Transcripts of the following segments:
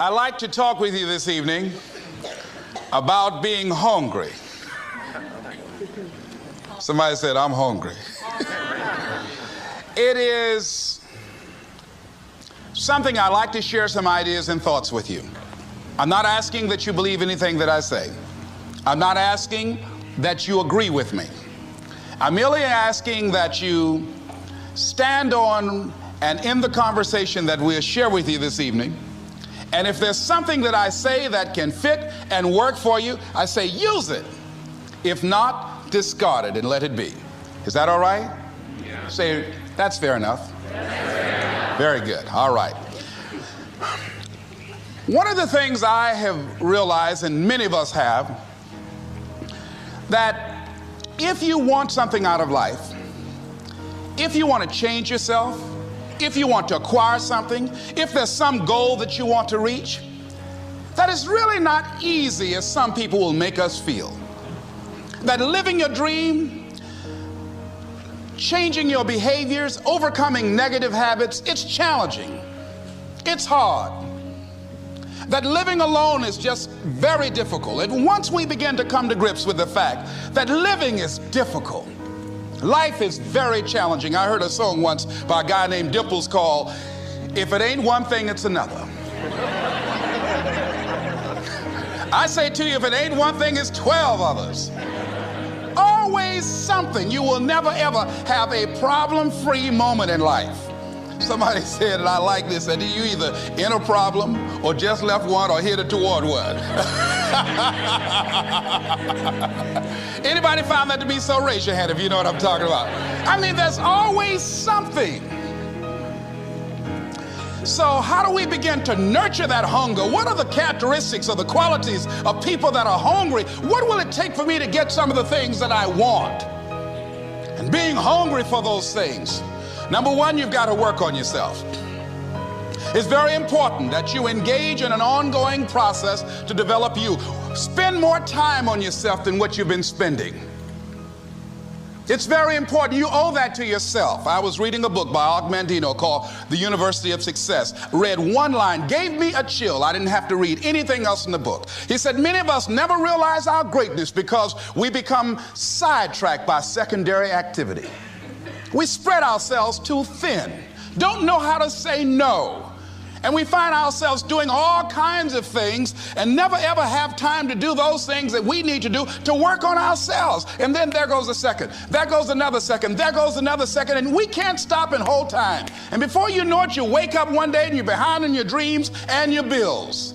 I'd like to talk with you this evening about being hungry. Somebody said, I'm hungry. It is something I'd like to share some ideas and thoughts with you. I'm not asking that you believe anything that I say. I'm not asking that you agree with me. I'm merely asking that you stand on and in the conversation that we'll share with you this evening. And if there's something that I say that can fit and work for you, I say use it. If not, discard it and let it be. Is that all right? Yeah. Say, that's fair enough. Very good. All right. One of the things I have realized, and many of us have, that if you want something out of life, if you want to change yourself, if you want to acquire something, if there's some goal that you want to reach, that is really not easy as some people will make us feel. That living your dream, changing your behaviors, overcoming negative habits, it's challenging. It's hard. That living alone is just very difficult. And once we begin to come to grips with the fact that living is difficult, life is very challenging. I heard a song once by a guy named Dimples called, If It Ain't One Thing, It's Another. I say to you, if it ain't one thing, it's 12 others. Always something. You will never ever have a problem-free moment in life. Somebody said, and I like this, that you either in a problem or just left one or headed toward one. Anybody found that to be so? Raise your hand if you know what I'm talking about. I mean, there's always something. So how do we begin to nurture that hunger? What are the characteristics or the qualities of people that are hungry? What will it take for me to get some of the things that I want? And being hungry for those things. Number one, you've got to work on yourself. It's very important that you engage in an ongoing process to develop you. Spend more time on yourself than what you've been spending. It's very important. You owe that to yourself. I was reading a book by Og Mandino called The University of Success. Read one line, gave me a chill. I didn't have to read anything else in the book. He said, many of us never realize our greatness because we become sidetracked by secondary activity. We spread ourselves too thin, don't know how to say no. And we find ourselves doing all kinds of things and never ever have time to do those things that we need to do to work on ourselves. And then there goes a second, there goes another second, there goes another second, and we can't stop and hold time. And before you know it, you wake up one day and you're behind in your dreams and your bills.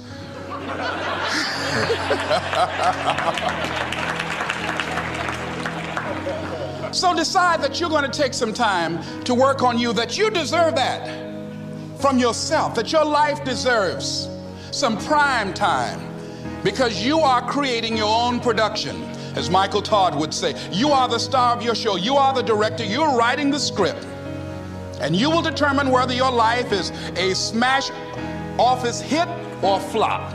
So decide that you're going to take some time to work on you, that you deserve that from yourself, that your life deserves some prime time because you are creating your own production. As Michael Todd would say, you are the star of your show. You are the director. You're writing the script. And you will determine whether your life is a smash office hit or flop.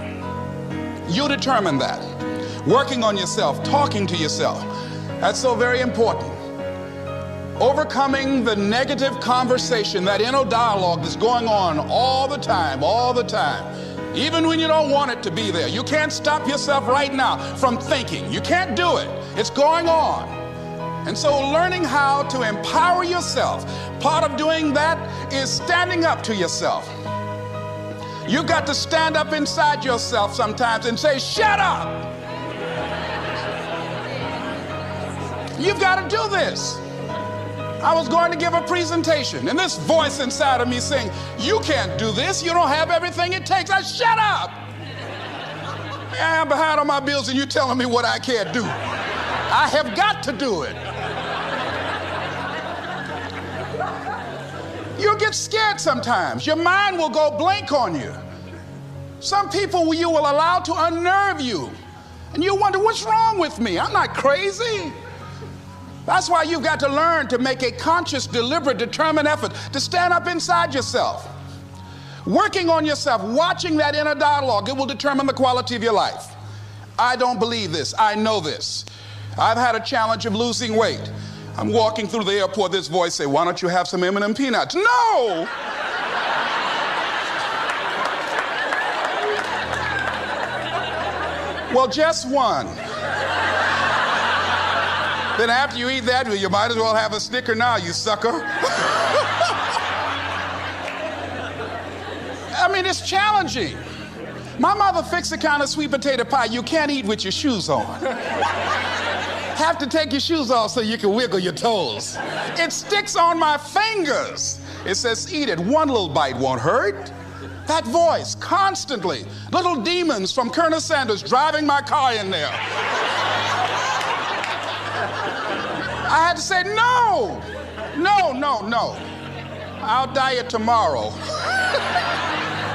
You determine that. Working on yourself, talking to yourself. That's so very important. Overcoming the negative conversation, that inner dialogue that's going on all the time, even when you don't want it to be there. You can't stop yourself right now from thinking. You can't do it. It's going on. And so learning how to empower yourself, part of doing that is standing up to yourself. You've got to stand up inside yourself sometimes and say, shut up. You've got to do this. I was going to give a presentation, and this voice inside of me saying, you can't do this. You don't have everything it takes. I shut up. I'm behind on my bills, and you're telling me what I can't do. I have got to do it. You'll get scared sometimes. Your mind will go blank on you. Some people you will allow to unnerve you, and you wonder, what's wrong with me? I'm not crazy. That's why you've got to learn to make a conscious, deliberate, determined effort to stand up inside yourself. Working on yourself, watching that inner dialogue, it will determine the quality of your life. I don't believe this. I know this. I've had a challenge of losing weight. I'm walking through the airport, this voice say, why don't you have some M&M peanuts? No! Well, just one. Then after you eat that, you might as well have a Snicker now, you sucker. I mean, it's challenging. My mother fixed the kind of sweet potato pie you can't eat with your shoes on. Have to take your shoes off so you can wiggle your toes. It sticks on my fingers. It says, eat it. One little bite won't hurt. That voice, constantly. Little demons from Colonel Sanders driving my car in there. I had to say, no, no, no, no. I'll diet tomorrow.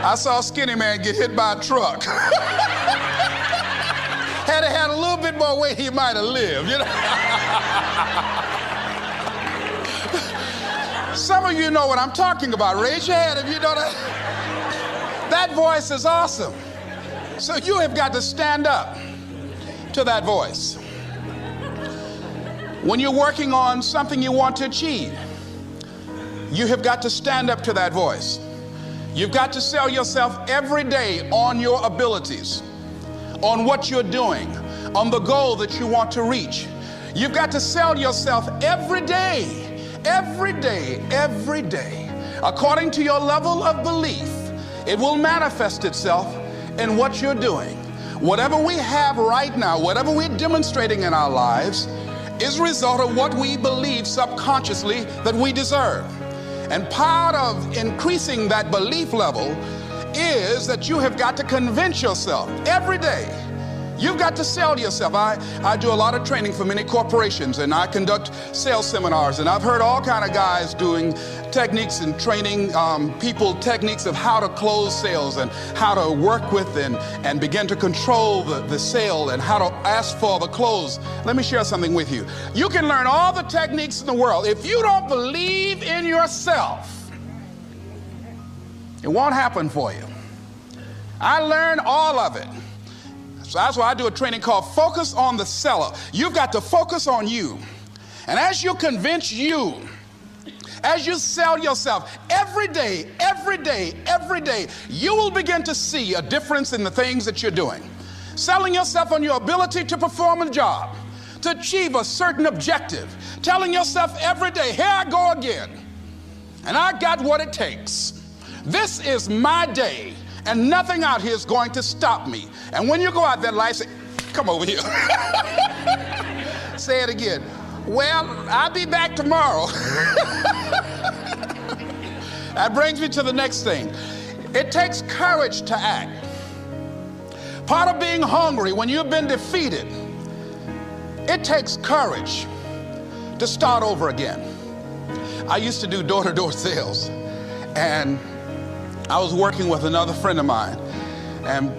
I saw a skinny man get hit by a truck. Had he had a little bit more weight, he might have lived, you know. Some of you know what I'm talking about. Raise your hand if you know that. That voice is awesome. So you have got to stand up to that voice. When you're working on something you want to achieve, you have got to stand up to that voice. You've got to sell yourself every day on your abilities, on what you're doing, on the goal that you want to reach. You've got to sell yourself every day, every day, every day. According to your level of belief, it will manifest itself in what you're doing. Whatever we have right now, whatever we're demonstrating in our lives, is a result of what we believe subconsciously that we deserve. And part of increasing that belief level is that you have got to convince yourself every day. You've got to sell yourself. I do a lot of training for many corporations, and I conduct sales seminars, and I've heard all kind of guys doing techniques and training people techniques of how to close sales and how to work with and begin to control the sale and how to ask for the close. Let me share something with you. You can learn all the techniques in the world. If you don't believe in yourself, it won't happen for you. I learned all of it. So that's why I do a training called Focus on the Seller. You've got to focus on you. And as you convince you, as you sell yourself every day, every day, every day, you will begin to see a difference in the things that you're doing. Selling yourself on your ability to perform a job, to achieve a certain objective. Telling yourself every day, here I go again. And I got what it takes. This is my day. And nothing out here is going to stop me. And when you go out there in life, say, come over here. Say it again. Well, I'll be back tomorrow. That brings me to the next thing. It takes courage to act. Part of being hungry when you've been defeated, it takes courage to start over again. I used to do door-to-door sales, and I was working with another friend of mine, and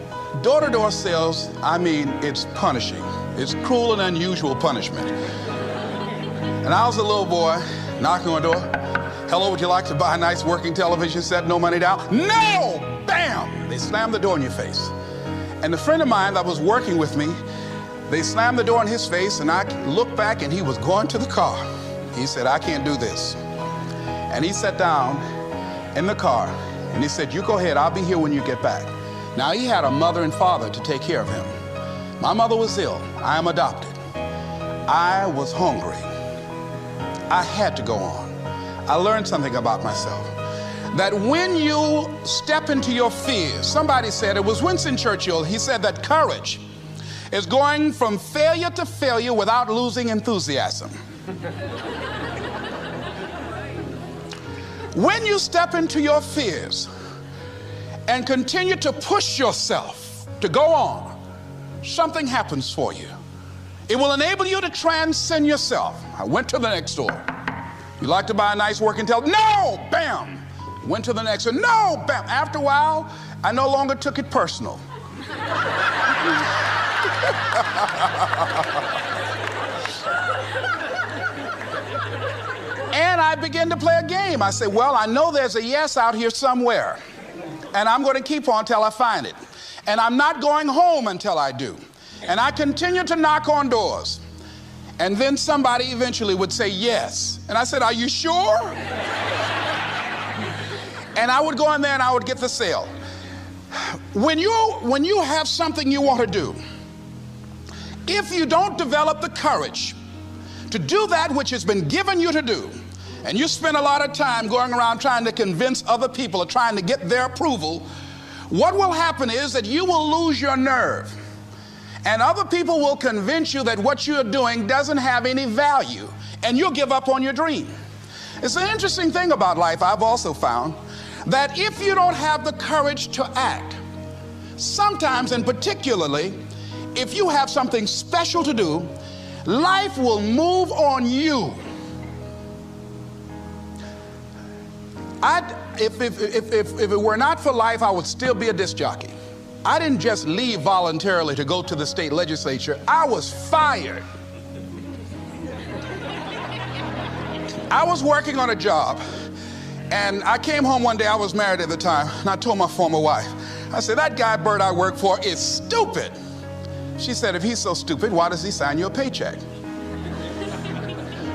door-to-door sales, I mean, it's punishing. It's cruel and unusual punishment. And I was a little boy knocking on the door. Hello, would you like to buy a nice working television set? No money down? No! Bam! They slammed the door in your face. And the friend of mine that was working with me, they slammed the door in his face, and I looked back, and he was going to the car. He said, I can't do this. And he sat down in the car, and he said, you go ahead, I'll be here when you get back. Now, he had a mother and father to take care of him. My mother was ill. I am adopted. I was hungry. I had to go on. I learned something about myself. That when you step into your fears, somebody said, it was Winston Churchill, he said that courage is going from failure to failure without losing enthusiasm. When you step into your fears and continue to push yourself to go on, something happens for you. It will enable you to transcend yourself. I went to the next door. You like to buy a nice working television? No! Bam! Went to the next one. No! Bam! After a while, I no longer took it personal. And I began to play a game. I said, well, I know there's a yes out here somewhere, and I'm going to keep on until I find it. And I'm not going home until I do. And I continue to knock on doors. And then somebody eventually would say yes. And I said, are you sure? And I would go in there and I would get the sale. When you have something you want to do, if you don't develop the courage to do that which has been given you to do, and you spend a lot of time going around trying to convince other people or trying to get their approval, what will happen is that you will lose your nerve. And other people will convince you that what you're doing doesn't have any value, and you'll give up on your dream. It's an interesting thing about life, I've also found, that if you don't have the courage to act, sometimes, and particularly, if you have something special to do, life will move on you. If it were not for life, I would still be a disc jockey. I didn't just leave voluntarily to go to the state legislature. I was fired. I was working on a job, and I came home one day. I was married at the time, and I told my former wife, I said, that guy Bert I work for is stupid. She said, if he's so stupid, why does he sign you a paycheck?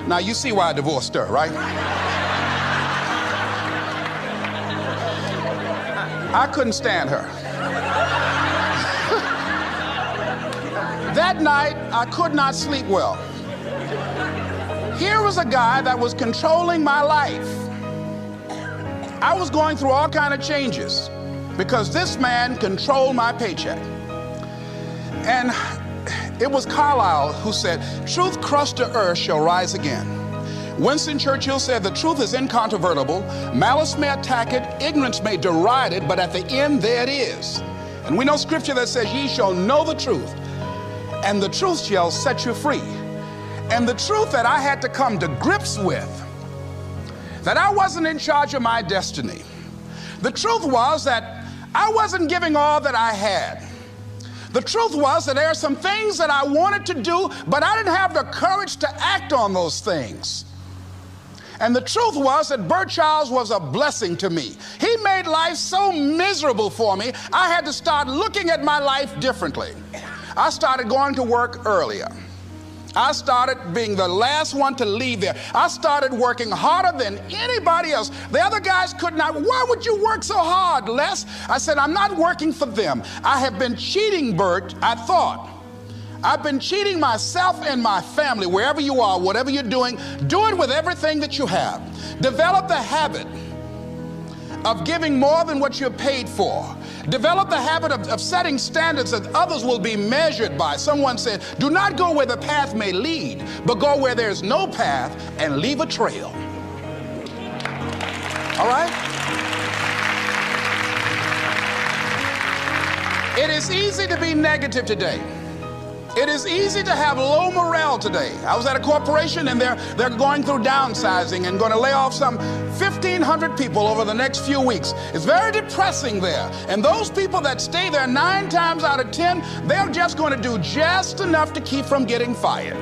Now you see why I divorced her, right? I couldn't stand her. That night, I could not sleep well. Here was a guy that was controlling my life. I was going through all kinds of changes because this man controlled my paycheck. And it was Carlyle who said, truth crushed to earth shall rise again. Winston Churchill said, the truth is incontrovertible. Malice may attack it, ignorance may deride it, but at the end there it is. And we know scripture that says, ye shall know the truth, and the truth shall set you free. And the truth that I had to come to grips with, that I wasn't in charge of my destiny. The truth was that I wasn't giving all that I had. The truth was that there are some things that I wanted to do, but I didn't have the courage to act on those things. And the truth was that Bert Childs was a blessing to me. He made life so miserable for me, I had to start looking at my life differently. I started going to work earlier. I started being the last one to leave there. I started working harder than anybody else. The other guys could not. Why would you work so hard, Les? I said, I'm not working for them. I have been cheating, Bert, I thought. I've been cheating myself and my family. Wherever you are, whatever you're doing, do it with everything that you have. Develop the habit of giving more than what you're paid for. Develop the habit of setting standards that others will be measured by. Someone said, do not go where the path may lead, but go where there's no path and leave a trail. All right? It is easy to be negative today. It is easy to have low morale today. I was at a corporation and they're going through downsizing and going to lay off some 1,500 people over the next few weeks. It's very depressing there. And those people that stay there 9 times out of 10, they're just going to do just enough to keep from getting fired.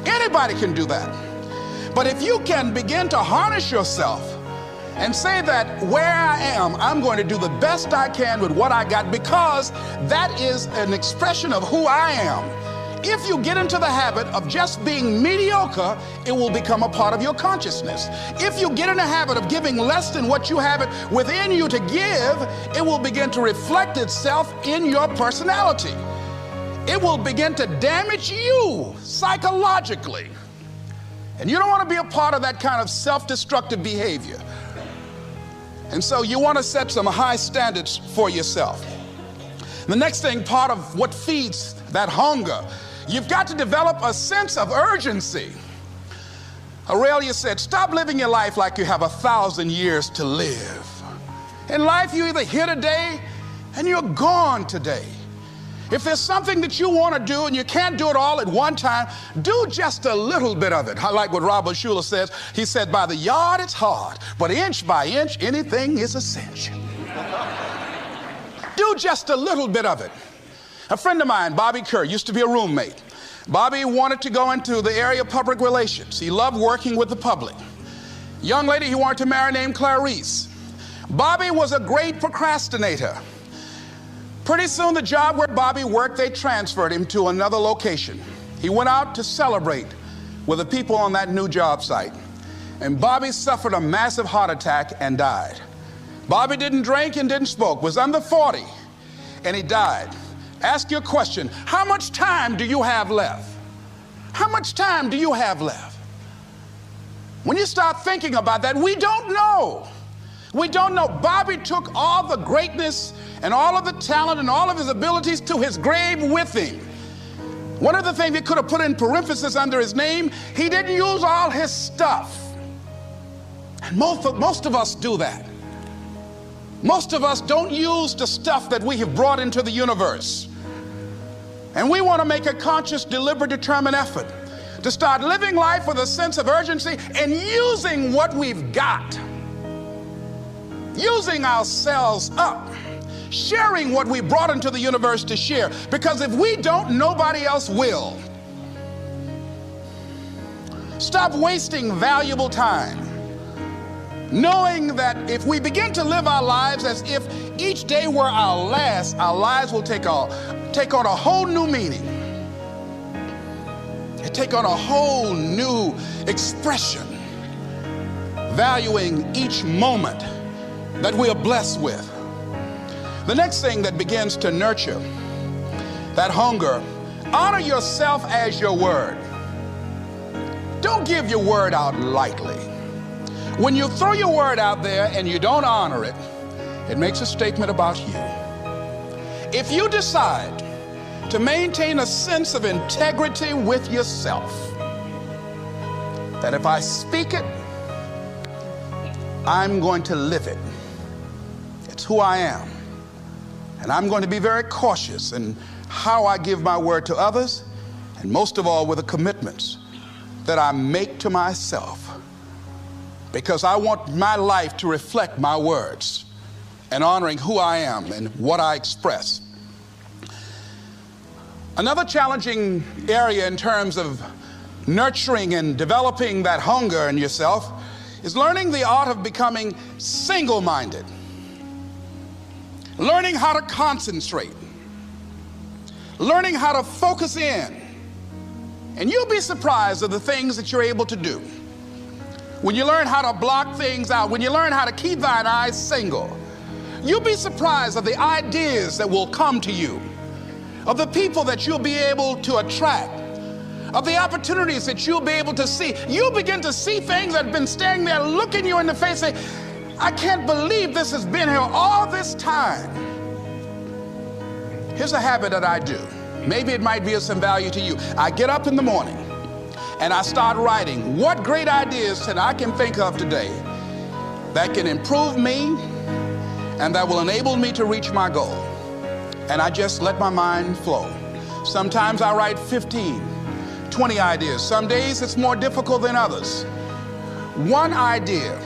Anybody can do that. But if you can begin to harness yourself and say that where I am, I'm going to do the best I can with what I got, because that is an expression of who I am. If you get into the habit of just being mediocre, it will become a part of your consciousness. If you get in the habit of giving less than what you have it within you to give, it will begin to reflect itself in your personality. It will begin to damage you psychologically. And you don't want to be a part of that kind of self-destructive behavior. And so you want to set some high standards for yourself. The next thing, part of what feeds that hunger, you've got to develop a sense of urgency. Aurelia said, stop living your life like you have 1,000 years to live. In life, you're either here today and you're gone today. If there's something that you want to do and you can't do it all at one time, do just a little bit of it. I like what Robert Schuller says. He said, by the yard it's hard, but inch by inch, anything is a cinch. Do just a little bit of it. A friend of mine, Bobby Kerr, used to be a roommate. Bobby wanted to go into the area of public relations. He loved working with the public. Young lady he wanted to marry named Clarice. Bobby was a great procrastinator. Pretty soon the job where Bobby worked, they transferred him to another location. He went out to celebrate with the people on that new job site. And Bobby suffered a massive heart attack and died. Bobby didn't drink and didn't smoke, was under 40, and he died. Ask your question. How much time do you have left? How much time do you have left? When you start thinking about that, we don't know. We don't know. Bobby took all the greatness and all of the talent and all of his abilities to his grave with him. One of the things he could have put in parentheses under his name, he didn't use all his stuff. And most of us do that. Most of us don't use the stuff that we have brought into the universe. And we want to make a conscious, deliberate, determined effort to start living life with a sense of urgency and using what we've got. Using ourselves up. Sharing what we brought into the universe to share. Because if we don't, nobody else will. Stop wasting valuable time, knowing that if we begin to live our lives as if each day were our last, our lives will take on a whole new meaning. They take on a whole new expression, valuing each moment that we are blessed with. The next thing that begins to nurture that hunger, honor yourself as your word. Don't give your word out lightly. When you throw your word out there and you don't honor it, it makes a statement about you. If you decide to maintain a sense of integrity with yourself, that if I speak it, I'm going to live it. It's who I am. And I'm going to be very cautious in how I give my word to others, and most of all with the commitments that I make to myself, because I want my life to reflect my words and honoring who I am and what I express. Another challenging area in terms of nurturing and developing that hunger in yourself is learning the art of becoming single-minded. Learning how to concentrate, learning how to focus in. And you'll be surprised at the things that you're able to do. When you learn how to block things out, when you learn how to keep thine eyes single, you'll be surprised at the ideas that will come to you, of the people that you'll be able to attract, of the opportunities that you'll be able to see. You'll begin to see things that have been standing there looking you in the face saying, I can't believe this has been here all this time. Here's a habit that I do. Maybe it might be of some value to you. I get up in the morning and I start writing what great ideas that I can think of today that can improve me and that will enable me to reach my goal. And I just let my mind flow. Sometimes I write 15, 20 ideas. Some days it's more difficult than others. One idea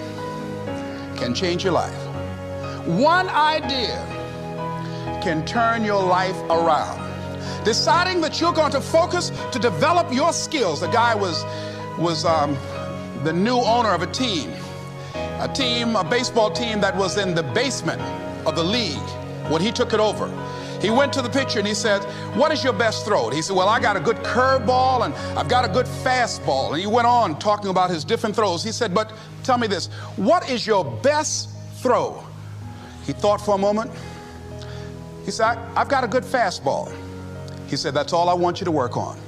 can change your life. One idea can turn your life around. Deciding that you're going to focus to develop your skills. The guy was the new owner of a baseball team that was in the basement of the league when he took it over. He went to the pitcher and he said, what is your best throw? He said, well, I got a good curveball and I've got a good fastball. And he went on talking about his different throws. He said, but tell me this, what is your best throw? He thought for a moment. He said, I've got a good fastball. He said, that's all I want you to work on.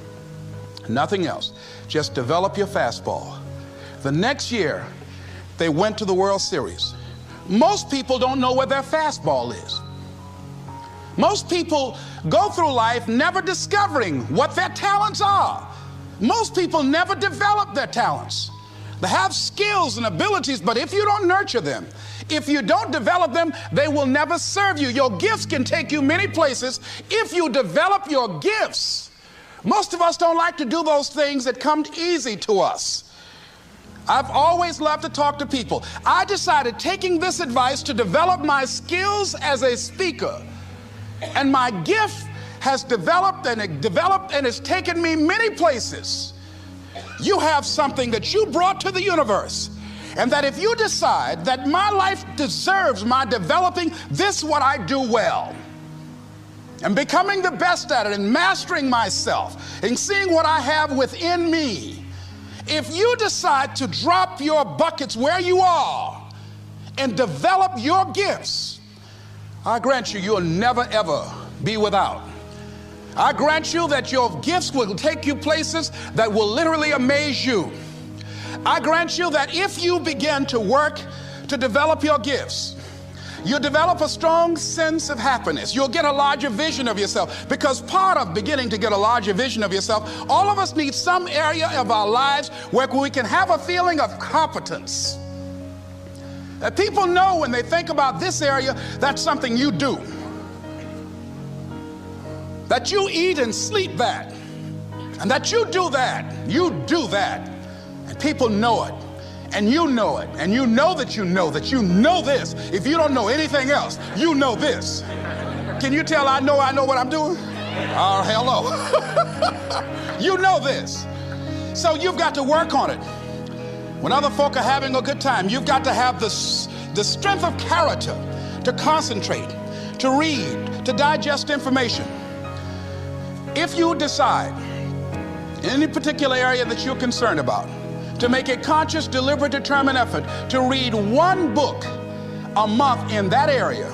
Nothing else. Just develop your fastball. The next year, they went to the World Series. Most people don't know where their fastball is. Most people go through life never discovering what their talents are. Most people never develop their talents. They have skills and abilities, but if you don't nurture them, if you don't develop them, they will never serve you. Your gifts can take you many places if you develop your gifts. Most of us don't like to do those things that come easy to us. I've always loved to talk to people. I decided, taking this advice, to develop my skills as a speaker. And my gift has developed and it's taken me many places. You have something that you brought to the universe, and that if you decide that my life deserves my developing, this is what I do well. And becoming the best at it and mastering myself and seeing what I have within me. If you decide to drop your buckets where you are and develop your gifts, I grant you, you'll never ever be without. I grant you that your gifts will take you places that will literally amaze you. I grant you that if you begin to work to develop your gifts, you'll develop a strong sense of happiness. You'll get a larger vision of yourself, because part of beginning to get a larger vision of yourself, all of us need some area of our lives where we can have a feeling of competence. That people know when they think about this area, that's something you do. That you eat and sleep that, and that you do that, and people know it, and you know it, and you know that you know this. If you don't know anything else, you know this. Can you tell I know what I'm doing? Oh, hello. You know this. So you've got to work on it. When other folk are having a good time, you've got to have the strength of character to concentrate, to read, to digest information. If you decide in any particular area that you're concerned about, to make a conscious, deliberate, determined effort to read one book a month in that area,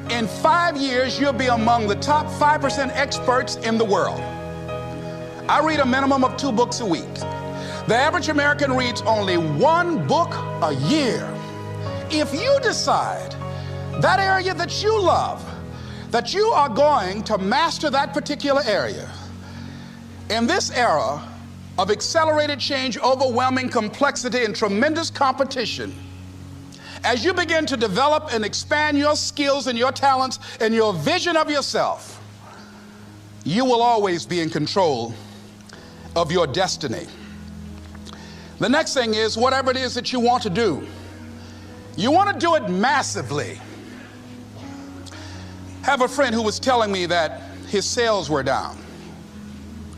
in 5 years, you'll be among the top 5% experts in the world. I read a minimum of 2 books a week. The average American reads only 1 book a year. If you decide that area that you love, that you are going to master that particular area, in this era of accelerated change, overwhelming complexity, and tremendous competition, as you begin to develop and expand your skills and your talents and your vision of yourself, you will always be in control of your destiny. The next thing is, whatever it is that you want to do, you want to do it massively. I have a friend who was telling me that his sales were down.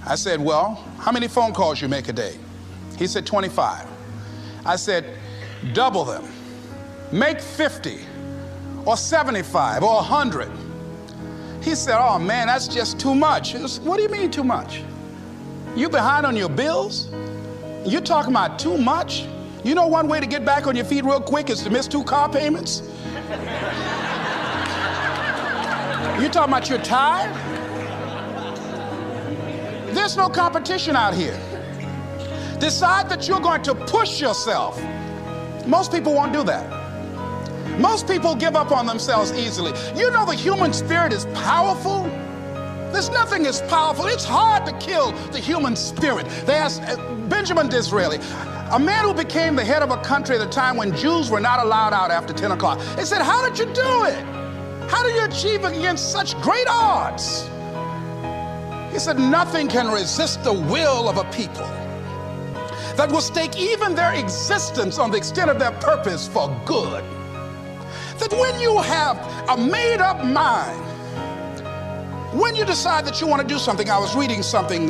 I said, well, how many phone calls you make a day? He said, 25. I said, double them. Make 50 or 75 or 100. He said, oh man, that's just too much. I said, what do you mean too much? You behind on your bills? You're talking about too much? You know one way to get back on your feet real quick is to miss 2 car payments? You talking about you're tired? There's no competition out here. Decide that you're going to push yourself. Most people won't do that. Most people give up on themselves easily. You know the human spirit is powerful. There's nothing as powerful. It's hard to kill the human spirit. They asked Benjamin Disraeli, a man who became the head of a country at a time when Jews were not allowed out after 10 o'clock. They said, how did you do it? How do you achieve it against such great odds? He said, nothing can resist the will of a people that will stake even their existence on the extent of their purpose for good. That when you have a made-up mind, when you decide that you want to do something, I was reading something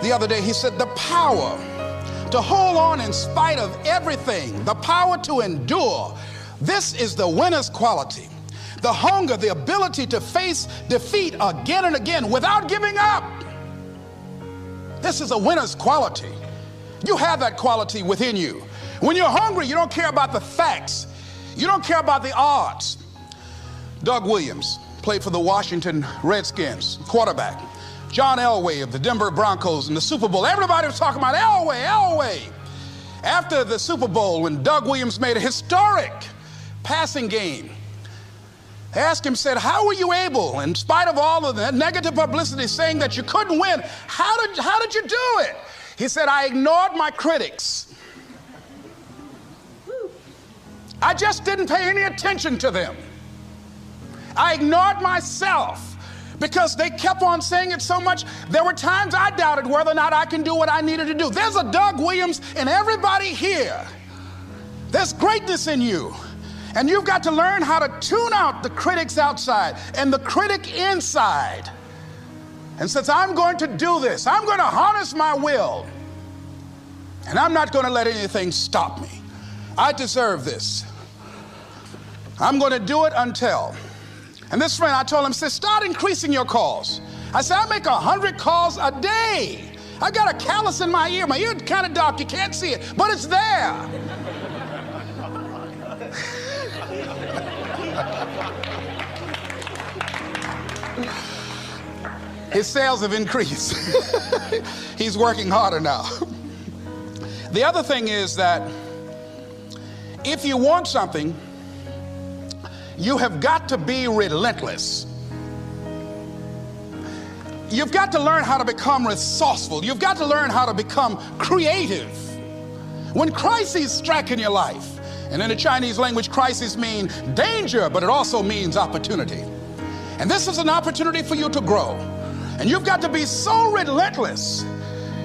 the other day, he said, the power to hold on in spite of everything, the power to endure, this is the winner's quality. The hunger, the ability to face defeat again and again without giving up. This is a winner's quality. You have that quality within you. When you're hungry, you don't care about the facts. You don't care about the odds. Doug Williams played for the Washington Redskins, quarterback. John Elway of the Denver Broncos in the Super Bowl. Everybody was talking about Elway. After the Super Bowl, when Doug Williams made a historic passing game, they asked him, said, how were you able, in spite of all of the negative publicity saying that you couldn't win, how did you do it? He said, I ignored my critics. I just didn't pay any attention to them. I ignored myself because they kept on saying it so much. There were times I doubted whether or not I can do what I needed to do. There's a Doug Williams in everybody here. There's greatness in you. And you've got to learn how to tune out the critics outside and the critic inside. And says, I'm going to do this. I'm going to harness my will. And I'm not going to let anything stop me. I deserve this. I'm going to do it until. And this friend, I told him, said, start increasing your calls. I said, I make 100 calls a day. I got a callus in my ear. My ear kind of dark. You can't see it, but it's there. His sales have increased. He's working harder now. The other thing is that if you want something, you have got to be relentless. You've got to learn how to become resourceful. You've got to learn how to become creative. When crises strike in your life, and in the Chinese language, crises mean danger, but it also means opportunity. And this is an opportunity for you to grow. And you've got to be so relentless,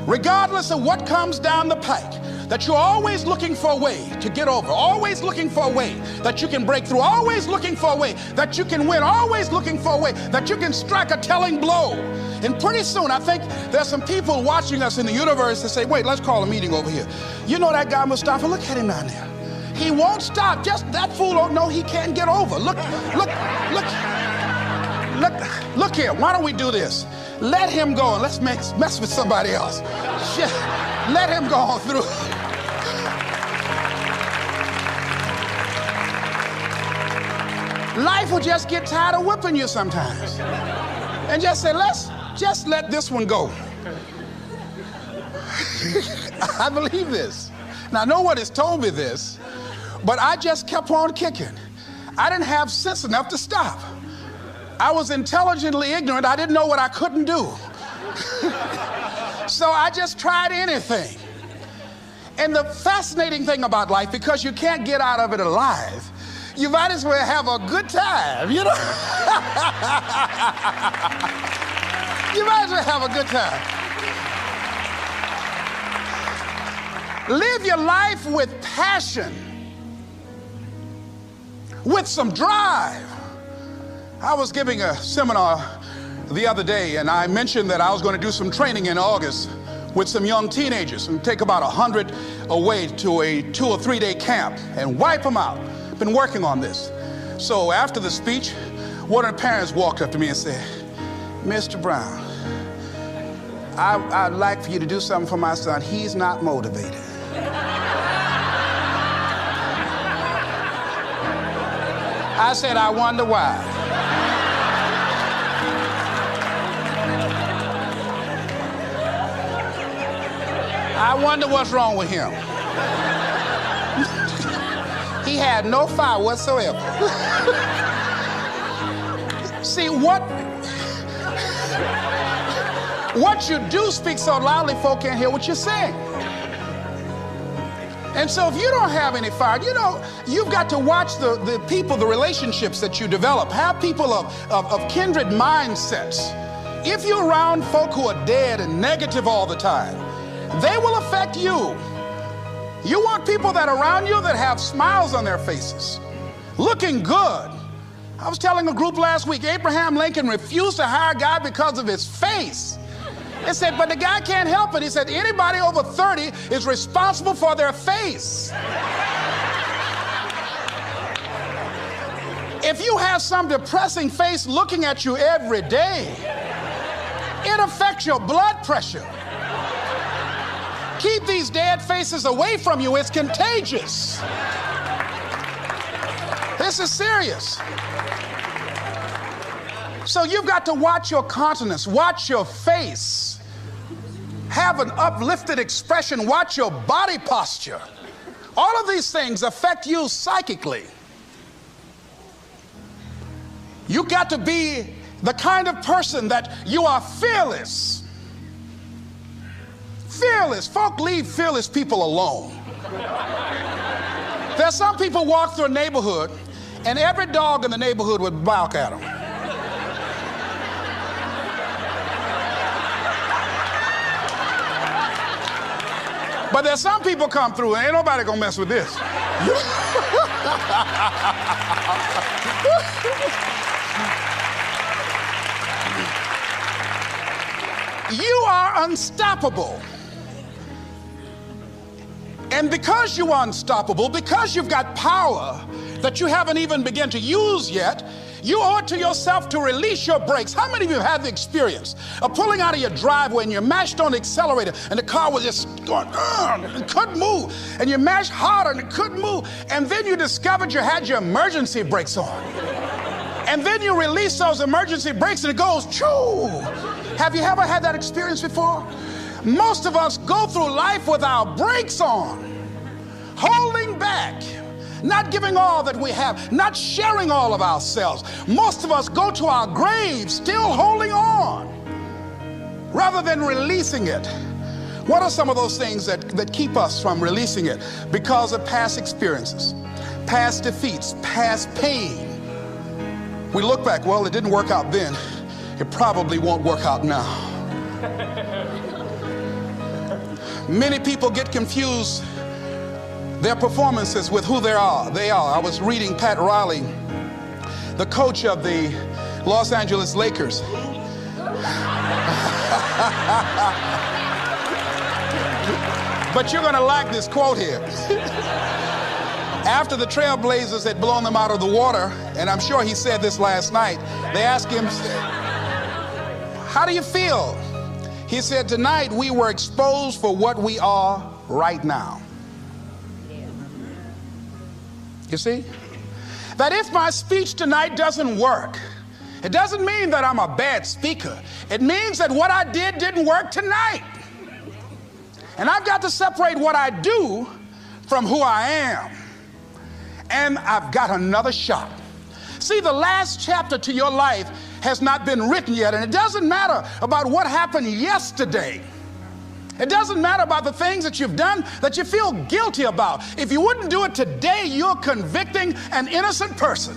regardless of what comes down the pike, that you're always looking for a way to get over, always looking for a way that you can break through, always looking for a way that you can win, always looking for a way that you can strike a telling blow. And pretty soon, I think there's some people watching us in the universe that say, wait, let's call a meeting over here. You know that guy Mustafa? Look at him down there. He won't stop. Just that fool don't know he can't get over. Look here. Why don't we do this? Let him go and let's mess with somebody else. Let him go on through. Life will just get tired of whipping you sometimes. And just say, let's just let this one go. I believe this. Now, no one has told me this, but I just kept on kicking. I didn't have sense enough to stop. I was intelligently ignorant. I didn't know what I couldn't do. So I just tried anything. And the fascinating thing about life, because you can't get out of it alive, you might as well have a good time, you know? You might as well have a good time. Live your life with passion, with some drive. I was giving a seminar the other day, and I mentioned that I was going to do some training in August with some young teenagers and take about 100 away to a 2 or 3 day camp and wipe them out. Been working on this. So after the speech, one of the parents walked up to me and said, Mr. Brown, I'd like for you to do something for my son. He's not motivated. I said, I wonder why. I wonder what's wrong with him. He had no fire whatsoever. See, what you do speak so loudly, folk can't hear what you're saying. And so if you don't have any fire, you know, you've got to watch the people, the relationships that you develop. Have people of kindred mindsets. If you're around folk who are dead and negative all the time, they will affect you. You want people that are around you that have smiles on their faces, looking good. I was telling a group last week, Abraham Lincoln refused to hire a guy because of his face. They said, but the guy can't help it. He said, anybody over 30 is responsible for their face. If you have some depressing face looking at you every day, it affects your blood pressure. Keep these dead faces away from you. It's contagious. This is serious. So you've got to watch your countenance, watch your face, have an uplifted expression, watch your body posture. All of these things affect you psychically. You got to be the kind of person that you are fearless. Fearless. Folk leave fearless people alone. There's some people walk through a neighborhood and every dog in the neighborhood would bark at them. But there's some people come through and ain't nobody gonna mess with this. You are unstoppable. And because you are unstoppable, because you've got power that you haven't even begun to use yet, you owe it to yourself to release your brakes. How many of you have the experience of pulling out of your driveway and you mashed on the accelerator and the car was just going, and couldn't move, and you mashed harder and it couldn't move, and then you discovered you had your emergency brakes on. And then you release those emergency brakes and it goes, choo! Have you ever had that experience before? Most of us go through life with our brakes on, holding back, not giving all that we have, not sharing all of ourselves. Most of us go to our graves still holding on rather than releasing it. What are some of those things that keep us from releasing it? Because of past experiences, past defeats, past pain. We look back, well, it didn't work out then. It probably won't work out now. Many people get confused their performances with who they are. I was reading Pat Riley, the coach of the Los Angeles Lakers. But you're going to like this quote here. After the Trailblazers had blown them out of the water, and I'm sure he said this last night, they asked him, how do you feel? He said, tonight we were exposed for what we are right now. You see? That if my speech tonight doesn't work, it doesn't mean that I'm a bad speaker. It means that what I did didn't work tonight. And I've got to separate what I do from who I am. And I've got another shot. See, the last chapter to your life has not been written yet, and it doesn't matter about what happened yesterday. It doesn't matter about the things that you've done that you feel guilty about. If you wouldn't do it today, you're convicting an innocent person.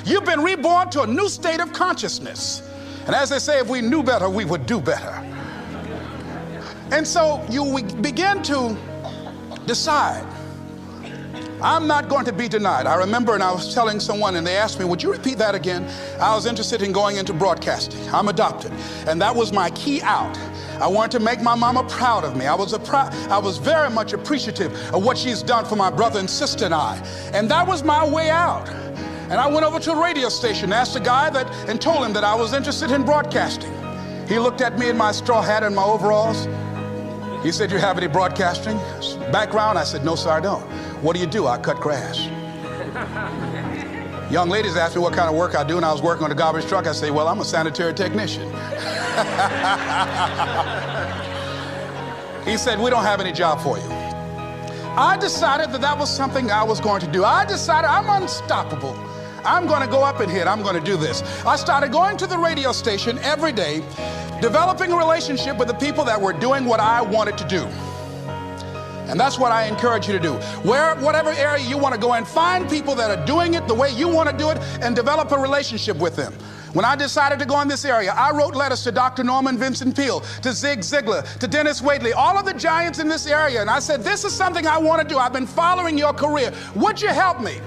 You've been reborn to a new state of consciousness. And as they say, if we knew better, we would do better. And so you begin to decide, I'm not going to be denied. I remember, and I was telling someone, and they asked me, would you repeat that again? I was interested in going into broadcasting. I'm adopted, and that was my key out. I wanted to make my mama proud of me. I was very much appreciative of what she's done for my brother and sister and I. And that was my way out. And I went over to a radio station, asked a guy and told him that I was interested in broadcasting. He looked at me in my straw hat and my overalls. He said, you have any broadcasting background? I said, no, sir, I don't. What do you do? I cut grass. Young ladies asked me what kind of work I do, and I was working on a garbage truck. I say, well, I'm a sanitary technician. He said, we don't have any job for you. I decided that was something I was going to do. I decided I'm unstoppable. I'm going to go up in here. I'm going to do this. I started going to the radio station every day, developing a relationship with the people that were doing what I wanted to do. And that's what I encourage you to do. Whatever area you want to go and find people that are doing it the way you want to do it and develop a relationship with them. When I decided to go in this area, I wrote letters to Dr. Norman Vincent Peale, to Zig Ziglar, to Dennis Waitley, all of the giants in this area. And I said, this is something I want to do. I've been following your career. Would you help me?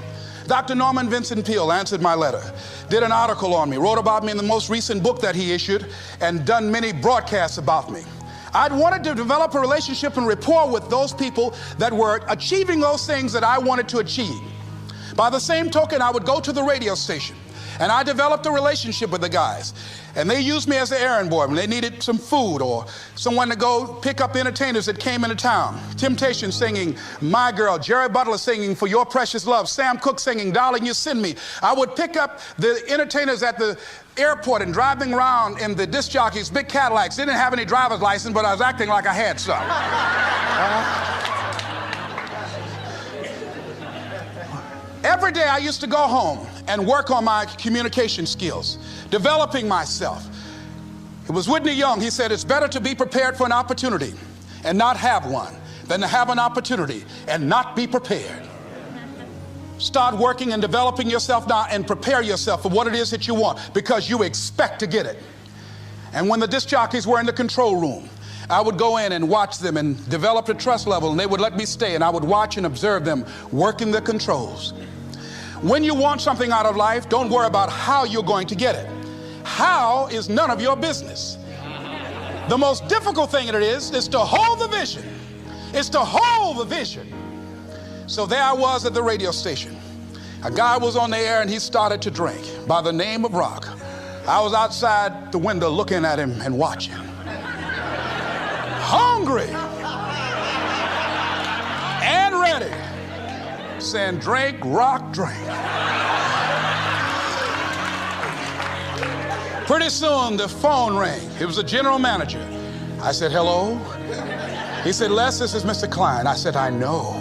Dr. Norman Vincent Peale answered my letter, did an article on me, wrote about me in the most recent book that he issued, and done many broadcasts about me. I'd wanted to develop a relationship and rapport with those people that were achieving those things that I wanted to achieve. By the same token, I would go to the radio station, and I developed a relationship with the guys. And they used me as an errand boy when they needed some food or someone to go pick up entertainers that came into town. Temptation singing My Girl, Jerry Butler singing For Your Precious Love, Sam Cooke singing Darling You Send Me. I would pick up the entertainers at the airport and driving around in the disc jockeys, big Cadillacs. They didn't have any driver's license, but I was acting like I had some. Every day I used to go home and work on my communication skills, developing myself. It was Whitney Young. He said, it's better to be prepared for an opportunity and not have one than to have an opportunity and not be prepared. Start working and developing yourself now and prepare yourself for what it is that you want, because you expect to get it. And when the disc jockeys were in the control room, I would go in and watch them and develop a trust level, and they would let me stay, and I would watch and observe them working the controls. When you want something out of life, don't worry about how you're going to get it. How is none of your business. The most difficult thing it is to hold the vision. It's to hold the vision. So there I was at the radio station. A guy was on the air and he started to drink by the name of Rock. I was outside the window looking at him and watching. Hungry and ready. Saying, drink, Rock, drink. Pretty soon the phone rang. It was the general manager. I said, hello? He said, Les, this is Mr. Klein. I said, I know.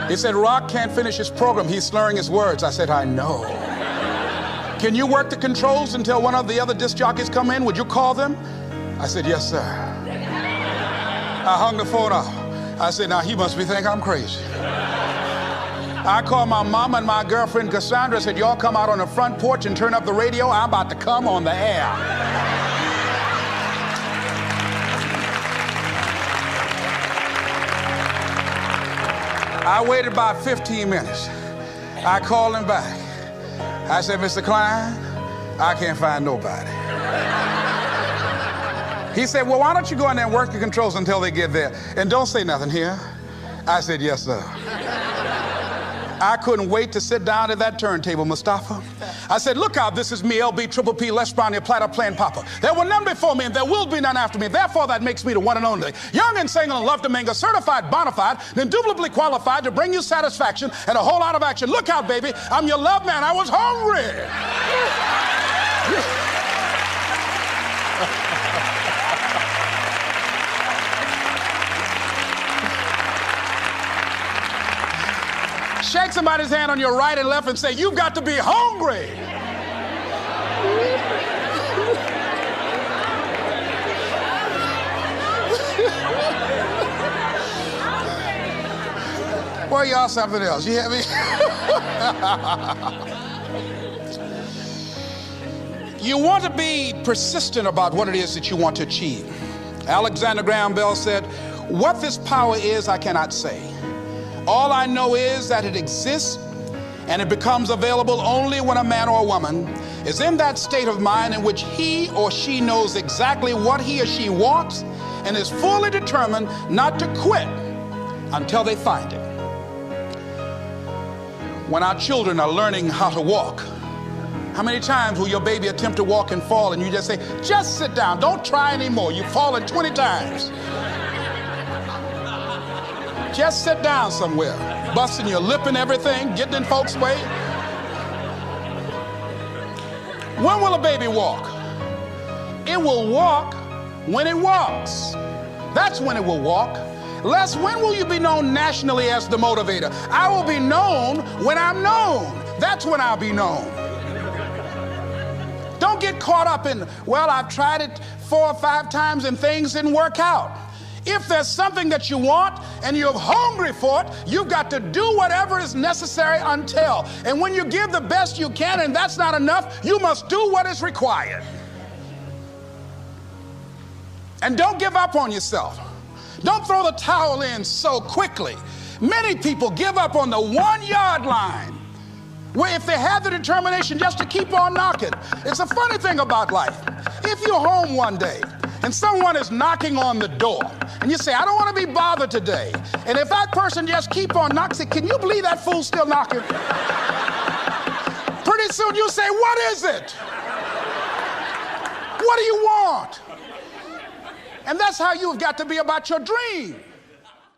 He said, Rock can't finish his program. He's slurring his words. I said, I know. Can you work the controls until one of the other disc jockeys come in? Would you call them? I said, yes, sir. I hung the phone up. I said, now he must be thinking I'm crazy. I called my mama and my girlfriend Cassandra. I said, y'all come out on the front porch and turn up the radio. I'm about to come on the air. I waited about 15 minutes. I called him back. I said, Mr. Klein, I can't find nobody. He said, well, why don't you go in there and work the controls until they get there? And don't say nothing here. I said, yes, sir. I couldn't wait to sit down at that turntable, Mustafa. I said, look out, this is me, LB, Triple P, Les Brown, your platter playing Papa. There were none before me, and there will be none after me. Therefore, that makes me the one and only. Young and single and love to mingle, certified, bona fide, and indubitably qualified to bring you satisfaction and a whole lot of action. Look out, baby, I'm your love man. I was hungry. Shake somebody's hand on your right and left and say, you've got to be hungry. Well, y'all something else. You hear me? You want to be persistent about what it is that you want to achieve. Alexander Graham Bell said, what this power is, I cannot say. All I know is that it exists, and it becomes available only when a man or a woman is in that state of mind in which he or she knows exactly what he or she wants and is fully determined not to quit until they find it. When our children are learning how to walk, how many times will your baby attempt to walk and fall and you just say, just sit down, don't try anymore, you've fallen 20 times. Just sit down somewhere, busting your lip and everything, getting in folks' way. When will a baby walk? It will walk when it walks. That's when it will walk. Les, when will you be known nationally as the motivator? I will be known when I'm known. That's when I'll be known. Don't get caught up in, well, I've tried it 4 or 5 times and things didn't work out. If there's something that you want and you're hungry for it, you've got to do whatever is necessary until. And when you give the best you can and that's not enough, you must do what is required. And don't give up on yourself. Don't throw the towel in so quickly. Many people give up on the 1-yard line, where if they have the determination just to keep on knocking. It's a funny thing about life. If you're home one day and someone is knocking on the door and you say, I don't want to be bothered today. And if that person just keep on knocking, say, can you believe that fool's still knocking? Pretty soon you say, what is it? What do you want? And that's how you've got to be about your dream.